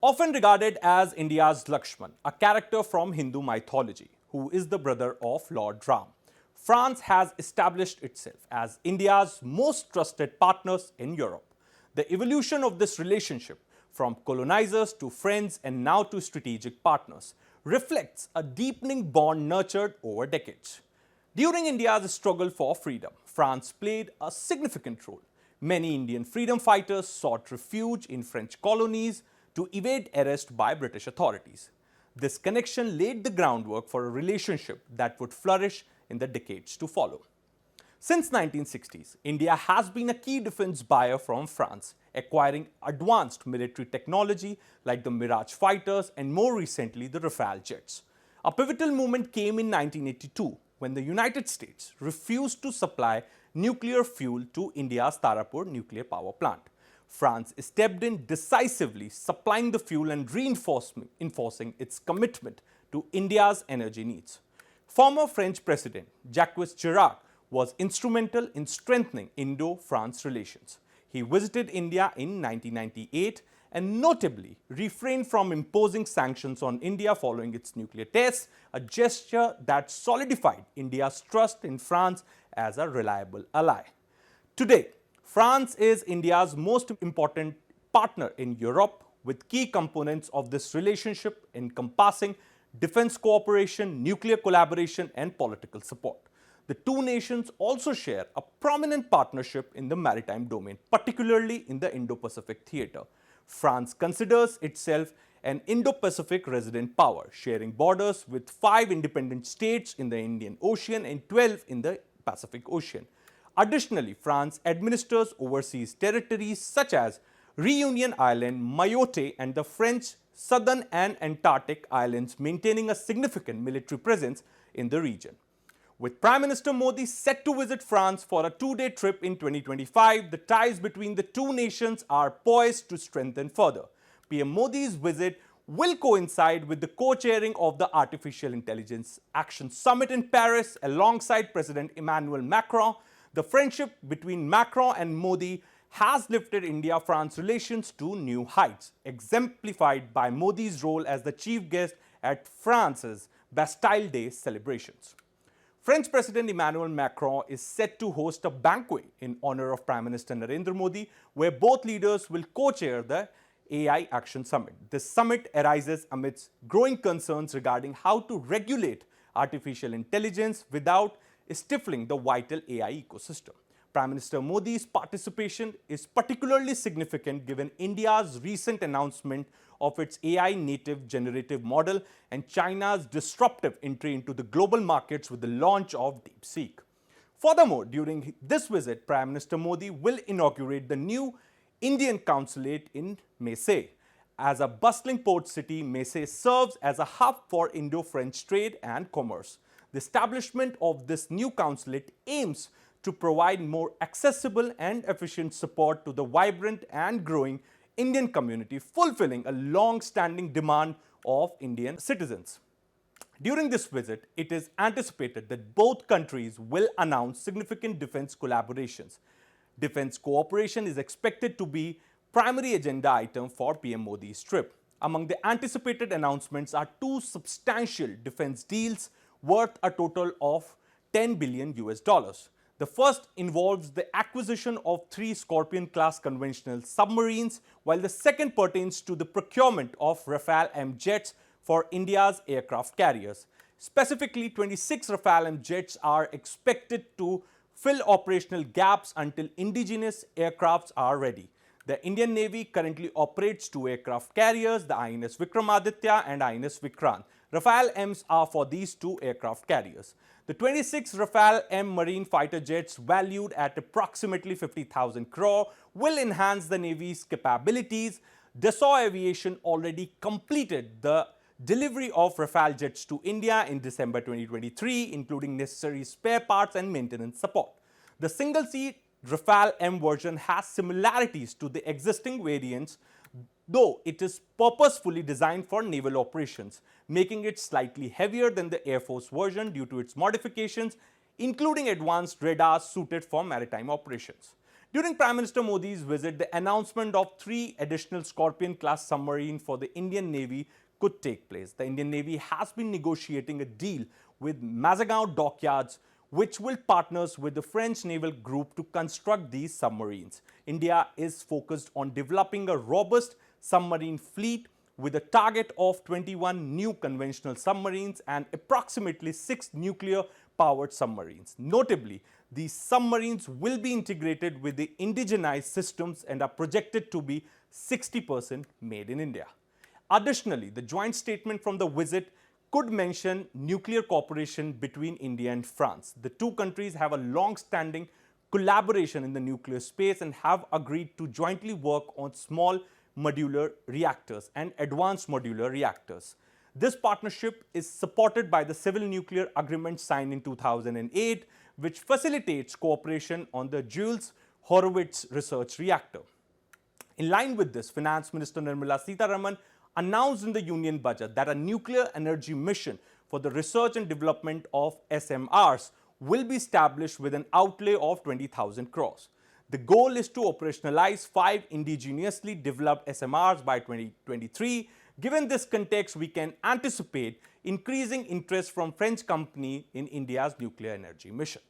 Often regarded as India's Lakshman, a character from Hindu mythology who is the brother of Lord Ram, France has established itself as India's most trusted partners in Europe. The evolution of this relationship, from colonizers to friends and now to strategic partners, reflects a deepening bond nurtured over decades. During India's struggle for freedom, France played a significant role. Many Indian freedom fighters sought refuge in French colonies to evade arrest by British authorities. This connection laid the groundwork for a relationship that would flourish in the decades to follow. Since 1960s, India has been a key defense buyer from France, acquiring advanced military technology like the Mirage fighters and more recently the Rafale jets. A pivotal moment came in 1982 when the United States refused to supply nuclear fuel to India's Tarapur nuclear power plant. France stepped in decisively, supplying the fuel and enforcing its commitment to India's energy needs. Former French President Jacques Chirac was instrumental in strengthening Indo-France relations. He visited India in 1998 and notably refrained from imposing sanctions on India following its nuclear tests, a gesture that solidified India's trust in France as a reliable ally. Today, France is India's most important partner in Europe, with key components of this relationship encompassing defense cooperation, nuclear collaboration, and political support. The two nations also share a prominent partnership in the maritime domain, particularly in the Indo-Pacific theater. France considers itself an Indo-Pacific resident power, sharing borders with 5 independent states in the Indian Ocean and 12 in the Pacific Ocean. Additionally, France administers overseas territories such as Reunion Island, Mayotte, and the French Southern and Antarctic Islands, maintaining a significant military presence in the region. With Prime Minister Modi set to visit France for a 2-day trip in 2025, the ties between the two nations are poised to strengthen further. PM Modi's visit will coincide with the co-chairing of the Artificial Intelligence Action Summit in Paris alongside President Emmanuel Macron. The friendship between Macron and Modi has lifted India-France relations to new heights, exemplified by Modi's role as the chief guest at France's Bastille Day celebrations. French President Emmanuel Macron is set to host a banquet in honor of Prime Minister Narendra Modi, where both leaders will co-chair the AI Action Summit. This summit arises amidst growing concerns regarding how to regulate artificial intelligence without stifling the vital AI ecosystem. Prime Minister Modi's participation is particularly significant given India's recent announcement of its AI native generative model and China's disruptive entry into the global markets with the launch of DeepSeek. Furthermore, during this visit, Prime Minister Modi will inaugurate the new Indian consulate in Marseille. As a bustling port city, Marseille serves as a hub for Indo-French trade and commerce. The establishment of this new consulate aims to provide more accessible and efficient support to the vibrant and growing Indian community, fulfilling a long-standing demand of Indian citizens. During this visit, it is anticipated that both countries will announce significant defense collaborations. Defense cooperation is expected to be primary agenda item for PM Modi's trip. Among the anticipated announcements are 2 substantial defense deals worth a total of $10 billion. The first involves the acquisition of 3 Scorpion-class conventional submarines, while the second pertains to the procurement of Rafale M jets for India's aircraft carriers. Specifically, 26 Rafale M jets are expected to fill operational gaps until indigenous aircrafts are ready. The Indian Navy currently operates 2 aircraft carriers, the INS Vikramaditya and INS Vikrant. Rafale Ms are for these 2 aircraft carriers. The 26 Rafale M marine fighter jets, valued at approximately 50,000 crore, will enhance the Navy's capabilities. Dassault Aviation already completed the delivery of Rafale jets to India in December 2023, including necessary spare parts and maintenance support. The single-seat Rafale M version has similarities to the existing variants, though it is purposefully designed for naval operations, making it slightly heavier than the Air Force version due to its modifications, including advanced radars suited for maritime operations. During Prime Minister Modi's visit, the announcement of 3 additional Scorpion-class submarines for the Indian Navy could take place. The Indian Navy has been negotiating a deal with Mazagon Dockyards, which will partner with the French naval group to construct these submarines. India is focused on developing a robust submarine fleet with a target of 21 new conventional submarines and approximately 6 nuclear-powered submarines. Notably, these submarines will be integrated with the indigenized systems and are projected to be 60% made in India. Additionally, the joint statement from the visit could mention nuclear cooperation between India and France. The two countries have a long-standing collaboration in the nuclear space and have agreed to jointly work on small modular reactors and advanced modular reactors. This partnership is supported by the Civil Nuclear Agreement signed in 2008, which facilitates cooperation on the Jules Horowitz research reactor. In line with this, Finance Minister Nirmala Sitharaman announced in the Union budget that a nuclear energy mission for the research and development of SMRs will be established with an outlay of 20,000 crores. The goal is to operationalize 5 indigenously developed SMRs by 2023. Given this context, we can anticipate increasing interest from French companies in India's nuclear energy mission.